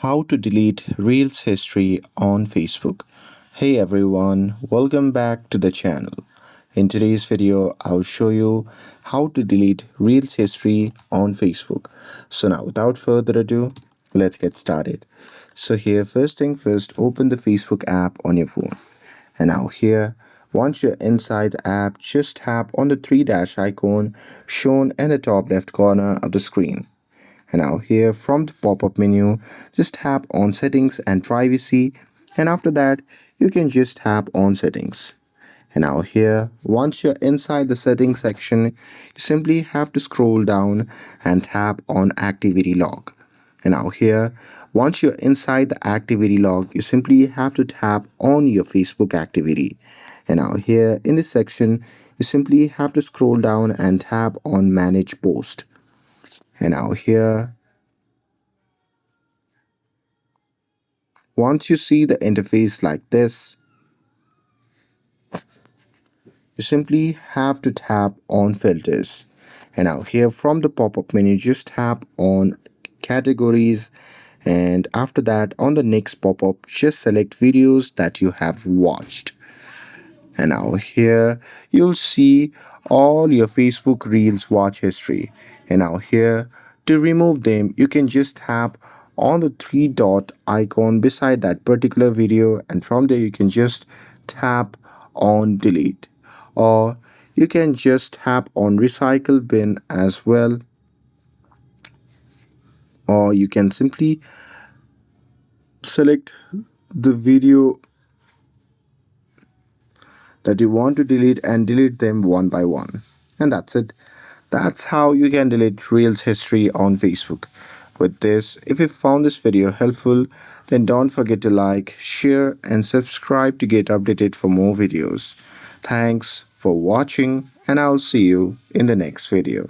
How to delete Reels history on Facebook. Hey everyone, welcome back to the channel. In today's video, I'll show you how to delete Reels history on Facebook. So now without further ado, let's get started. So here, first thing first, open the Facebook app on your phone. And now here, once you're inside the app, just tap on the three dash icon shown in the top left corner of the screen. And now here from the pop-up menu, just tap on settings and privacy, and after that you can just tap on settings. And now here, once you're inside the settings section, you simply have to scroll down and tap on activity log. And now here, once you're inside the activity log, you simply have to tap on your Facebook activity. And now here in this section, you simply have to scroll down and tap on manage post. And now here, once you see the interface like this, you simply have to tap on filters. And now here from the pop-up menu, just tap on categories, and after that on the next pop-up, just select videos that you have watched. And now here you'll see all your Facebook Reels watch history. And now here, to remove them, you can just tap on the three dot icon beside that particular video, and from there you can just tap on delete, or you can just tap on recycle bin as well, or you can simply select the video that you want to delete and delete them one by one. And that's it. That's how you can delete Reels history on Facebook. With this, if you found this video helpful, then don't forget to like, share, and subscribe to get updated for more videos. Thanks for watching, and I'll see you in the next video.